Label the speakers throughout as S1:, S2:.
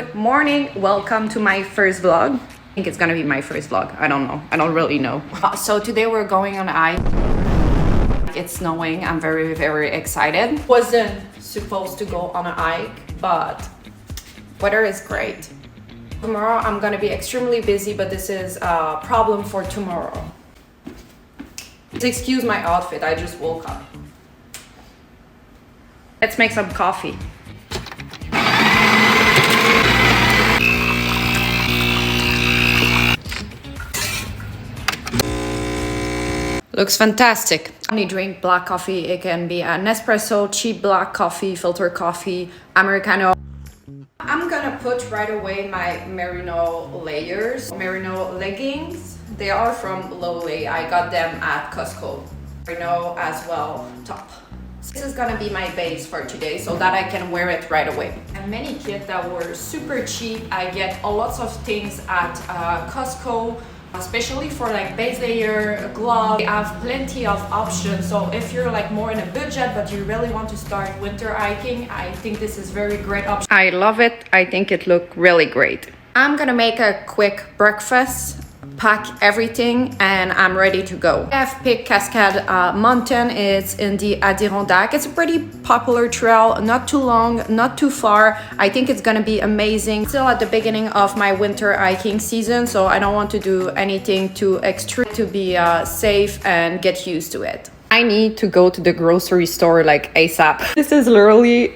S1: Good morning, welcome to my first vlog. I think it's gonna be my first vlog. I don't know, I don't really know. So today we're going on a hike. It's snowing, I'm very excited. Wasn't supposed to go on a hike, but weather is great. Tomorrow I'm gonna be extremely busy, but this is a problem for tomorrow. Excuse my outfit, I just woke up. Let's make some coffee. Looks fantastic. I only drink black coffee. It can be an espresso, cheap black coffee, filter coffee, Americano. I'm gonna put right away my merino layers, merino leggings. They are from Lowley. I got them at Costco. Merino as well, top. This is gonna be my base for today so that I can wear it right away. And many kits that were super cheap. I get a lot of things at Costco, especially for like base layer, glove. They have plenty of options. So if you're like more in a budget but you really want to start winter hiking, I think this is very great option. I love it. I think it looked really great. I'm gonna make a quick breakfast, pack everything, and I'm ready to go. I have picked Cascade Mountain. It's in the Adirondack. It's a pretty popular trail, not too long, not too far. I think it's gonna be amazing. Still at the beginning of my winter hiking season, so I don't want to do anything too extreme, to be safe and get used to it. I need to go to the grocery store like ASAP. This is literally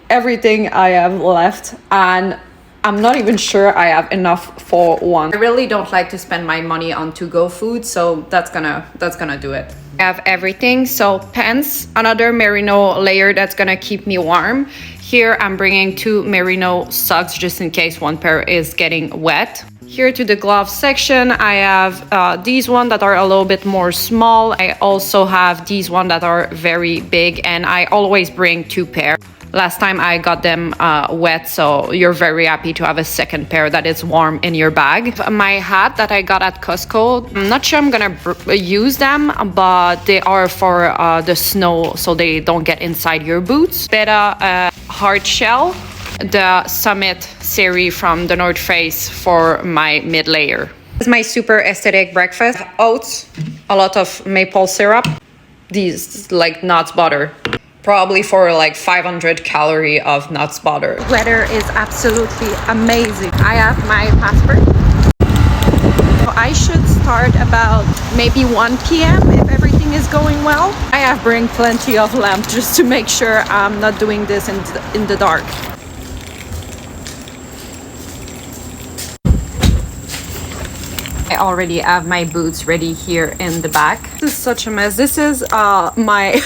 S1: everything I have left, and I'm not even sure I have enough for one. I really don't like to spend my money on to-go food, so that's gonna do it. I have everything. So pants, another merino layer that's gonna keep me warm. Here I'm bringing 2 merino socks just in case one pair is getting wet. Here to the glove section, I have these ones that are a little bit more small. I also have these ones that are very big, and I always bring 2 pairs. Last time I got them wet, so you're very happy to have a second pair that is warm in your bag. My hat that I got at Costco, I'm not sure I'm gonna use them, but they are for the snow, so they don't get inside your boots. Better hard shell, the Summit series from the North Face for my mid layer. This is my super aesthetic breakfast. Oats, a lot of maple syrup, these like nuts butter. Probably for like 500 calories of nuts butter. The weather is absolutely amazing. I have my passport. So I should start about maybe 1 p.m. if everything is going well. I have bring plenty of lamp just to make sure I'm not doing this in the dark. I already have my boots ready here in the back. This is such a mess. This is my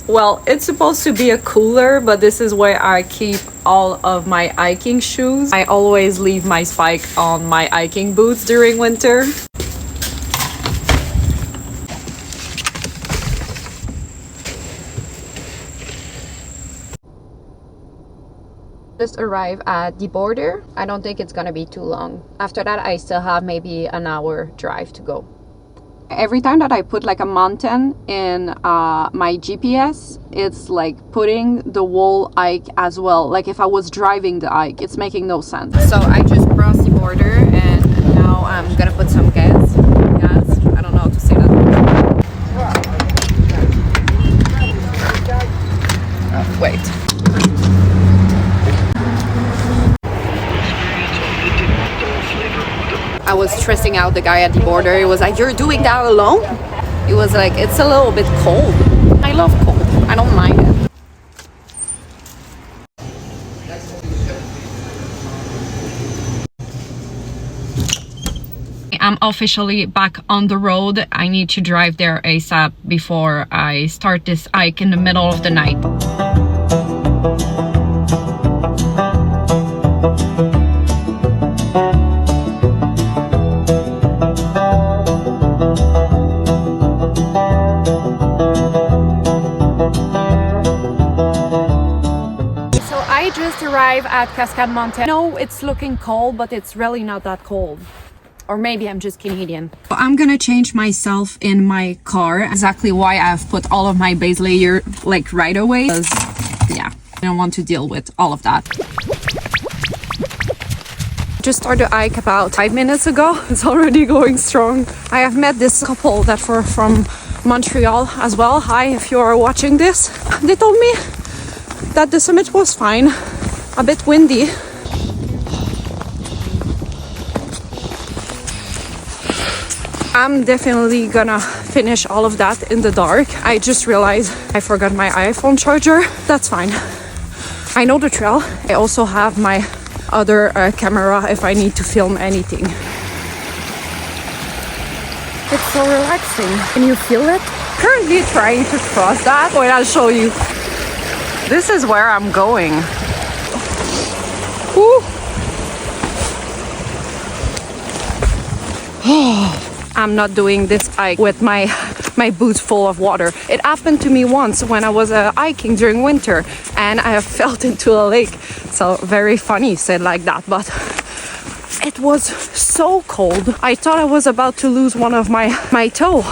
S1: well, it's supposed to be a cooler, but this is where I keep all of my hiking shoes. I always leave my spike on my hiking boots during winter. Just arrive at the border. I don't think it's gonna be too long. After that, I still have maybe an hour drive to go. Every time that I put like a mountain in my GPS, it's like putting the whole hike as well. Like if I was driving the hike, it's making no sense. So I just crossed the border and now I'm gonna put some gas. I don't know how to say that. Wait. I was stressing out the guy at the border. He was like, "You're doing that alone?" He was like, "It's a little bit cold." I love cold. I don't mind it. I'm officially back on the road. I need to drive there ASAP before I start this hike in the middle of the night. Arrive at Cascade Mountain. No, it's looking cold, but it's really not that cold. Or maybe I'm just Canadian. I'm gonna change myself in my car. Exactly why I've put all of my base layer like right away. Because, yeah, I don't want to deal with all of that. Just started the hike about 5 minutes ago. It's already going strong. I have met this couple that were from Montreal as well. Hi, if you are watching this. They told me that the summit was fine, a bit windy. I'm definitely gonna finish all of that in the dark. I just realized I forgot my iPhone charger. That's fine. I know the trail. I also have my other camera if I need to film anything. It's so relaxing. Can you feel it? Currently trying to cross that. Wait, I'll show you. This is where I'm going. Woo. I'm not doing this hike with my boots full of water. It happened to me once when I was hiking during winter and I fell into a lake. So very funny said like that, but it was so cold. I thought I was about to lose one of my toe.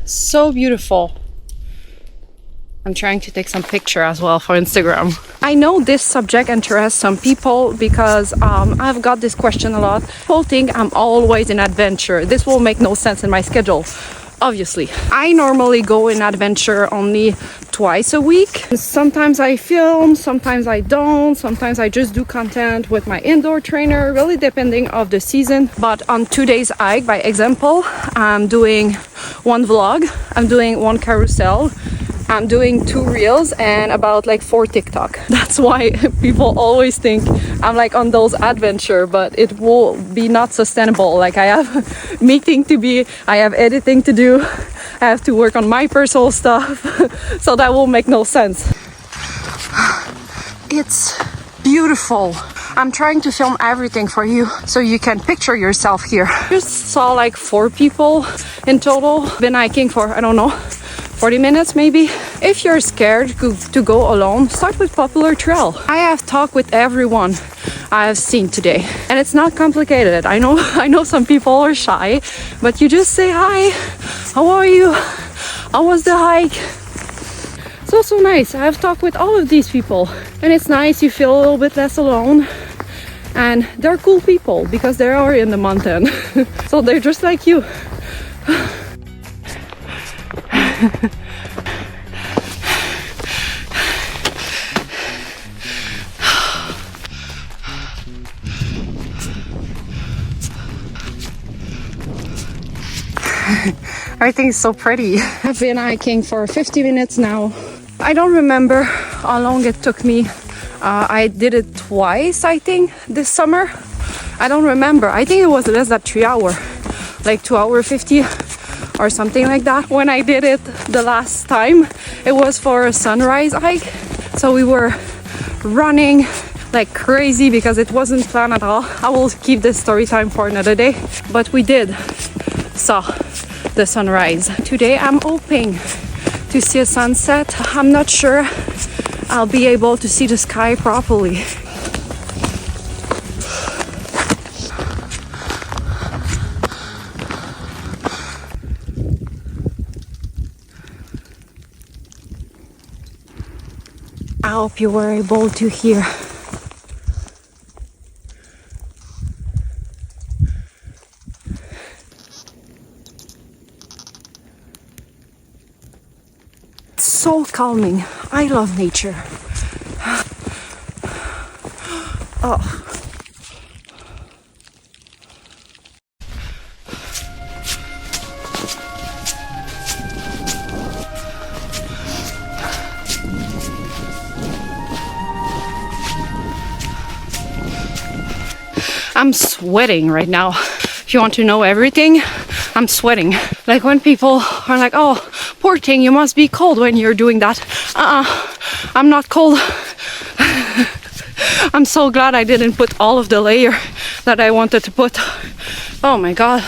S1: So beautiful. I'm trying to take some picture as well for Instagram. I know this subject interests some people because I've got this question a lot. People think I'm always in adventure. This will make no sense in my schedule. Obviously, I normally go in adventure only twice a week. Sometimes I film, sometimes I don't. Sometimes I just do content with my indoor trainer, really depending on the season. But on today's hike, by example, I'm doing one vlog, I'm doing one carousel, I'm doing 2 reels and about like 4 TikTok. That's why people always think I'm like on those adventure, but it will be not sustainable. Like I have meeting to be, I have editing to do, I have to work on my personal stuff. So that will make no sense. It's beautiful. I'm trying to film everything for you so you can picture yourself here. Just saw like 4 people in total. Been hiking for, I don't know, 40 minutes maybe. If you're scared to go alone, start with popular trail. I have talked with everyone I have seen today and it's not complicated. I know some people are shy, but you just say hi, how are you, how was the hike? It's also nice. I have talked with all of these people and it's nice, you feel a little bit less alone. And they're cool people because they are in the mountain. So they're just like you. Everything is so pretty. I've been hiking for 50 minutes now. I don't remember how long it took me. I did it twice, I think, this summer. I don't remember. I think it was less than 3 hours, like 2 hours 50 or something like that. When I did it the last time, it was for a sunrise hike. So we were running like crazy because it wasn't planned at all. I will keep this story time for another day. But we did saw the sunrise. Today I'm hoping to see a sunset. I'm not sure I'll be able to see the sky properly. I hope you were able to hear. So calming. I love nature. Oh. I'm sweating right now. If you want to know everything, I'm sweating. Like when people are like, oh, poor thing, you must be cold when you're doing that. I'm not cold. I'm so glad I didn't put all of the layer that I wanted to put. Oh my God.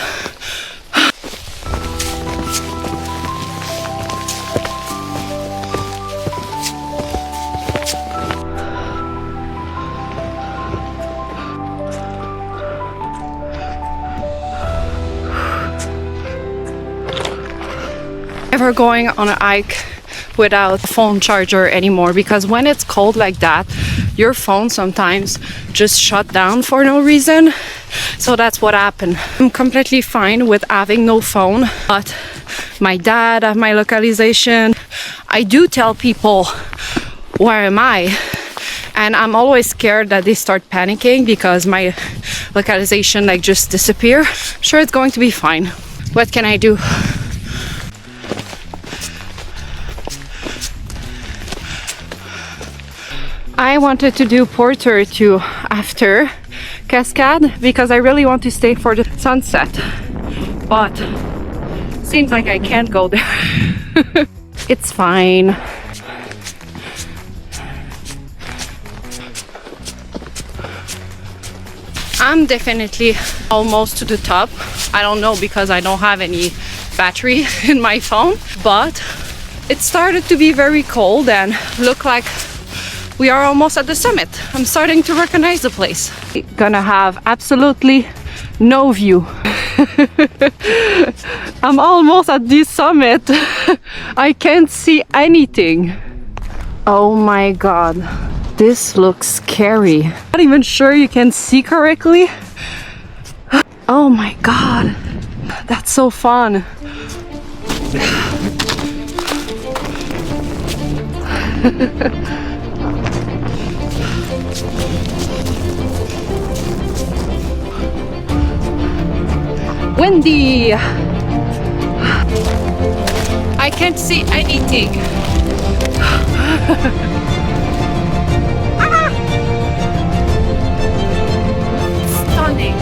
S1: never going on a hike without a phone charger anymore, because when it's cold like that, your phone sometimes just shut down for no reason. So that's what happened. I'm completely fine with having no phone, but my dad have my localization. I do tell people where am I, and I'm always scared that they start panicking because my localization like just disappear. Sure, it's going to be fine. What can I do? I wanted to do Porter to after Cascade because I really want to stay for the sunset, but seems like I can't go there. It's fine. I'm definitely almost to the top. I don't know because I don't have any battery in my phone, but it started to be very cold and look like we are almost at the summit. I'm starting to recognize the place. Gonna have absolutely no view. I'm almost at the summit. I can't see anything. Oh my god, this looks scary. Not even sure you can see correctly. Oh my god, that's so fun. Windy. I can't see anything. Ah! Stunning.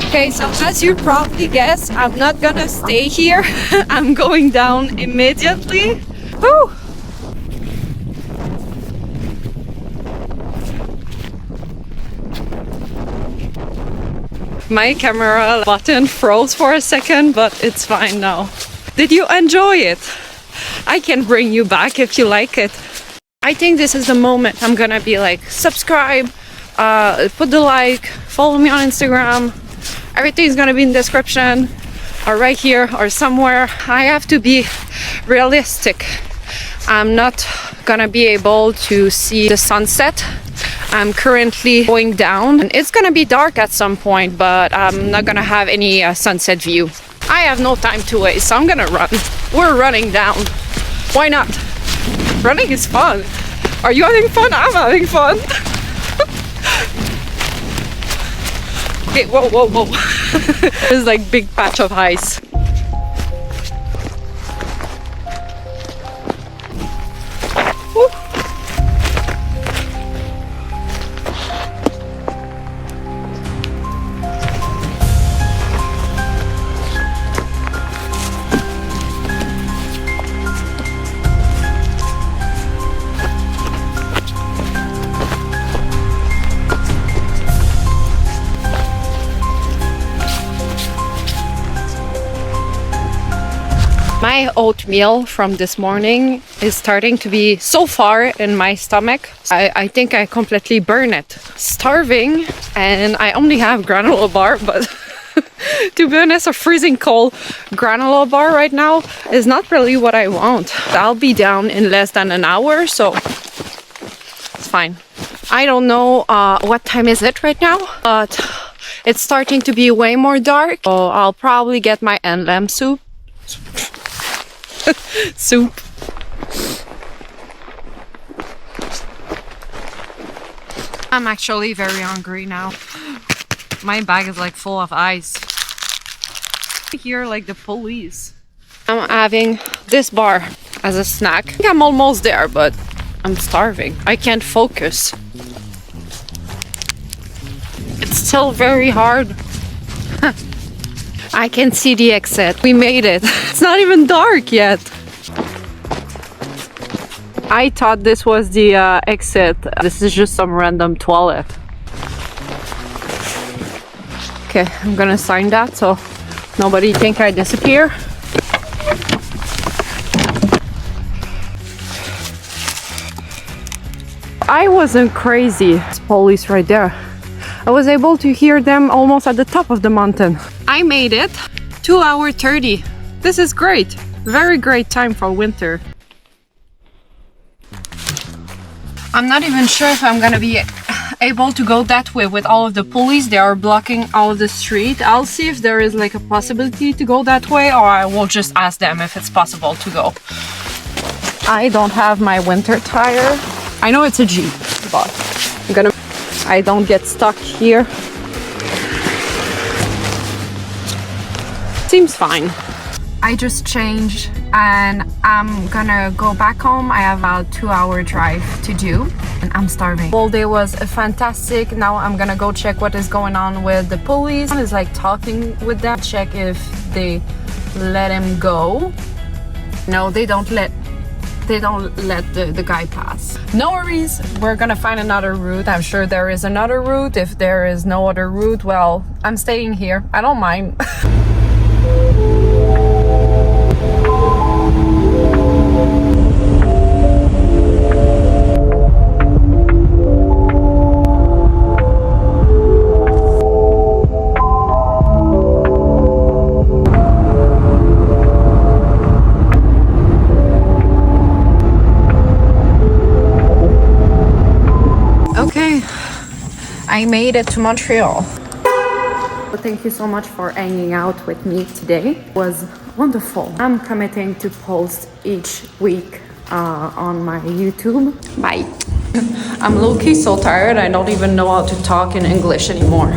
S1: Okay, so as you probably guessed, I'm not gonna stay here. I'm going down immediately. Woo! My camera button froze for a second, but it's fine now. Did you enjoy it? I can bring you back if you like it. I think this is the moment I'm gonna be like, subscribe, put the like, follow me on Instagram. Everything's gonna be in the description or right here or somewhere. I have to be realistic. I'm not gonna be able to see the sunset. I'm currently going down and it's gonna be dark at some point, but I'm not gonna have any sunset view. I have no time to waste, so I'm gonna run. We're running down. Why not? Running is fun. Are you having fun? I'm having fun. Okay, whoa, whoa, whoa. There's like big patch of ice. Woo. My oatmeal from this morning is starting to be so far in my stomach. I think I completely burn it. Starving, and I only have granola bar, but to be honest, a freezing cold granola bar right now is not really what I want. I'll be down in less than an hour, so it's fine. I don't know what time is it right now, but it's starting to be way more dark. So I'll probably get my lamb soup. Soup. I'm actually very hungry now. My bag is like full of ice. I hear like the police. I'm having this bar as a snack. I think I'm almost there, but I'm starving. I can't focus. It's still very hard. I can see the exit. We made it. It's not even dark yet. I thought this was the exit. This is just some random toilet. Okay, I'm gonna sign that so nobody think I disappear. I wasn't crazy. It's police right there. I was able to hear them almost at the top of the mountain. I made it. 2 hours 30. This is great. Very great time for winter. I'm not even sure if I'm gonna be able to go that way with all of the police. They are blocking all of the street. I'll see if there is like a possibility to go that way, or I will just ask them if it's possible to go. I don't have my winter tire. I know it's a Jeep, but I don't get stuck here. Seems fine. I just changed and I'm gonna go back home. I have about 2-hour drive to do and I'm starving. Whole day was fantastic. Now I'm gonna go check what is going on with the police. It's like talking with them, check if they let him go. No, they don't let the guy pass. No worries, we're gonna find another route. I'm sure there is another route. If there is no other route, well, I'm staying here. I don't mind. Okay, I made it to Montreal. Thank you so much for hanging out with me today. It was wonderful. I'm committing to post each week on my YouTube. Bye. I'm low-key so tired I don't even know how to talk in English anymore.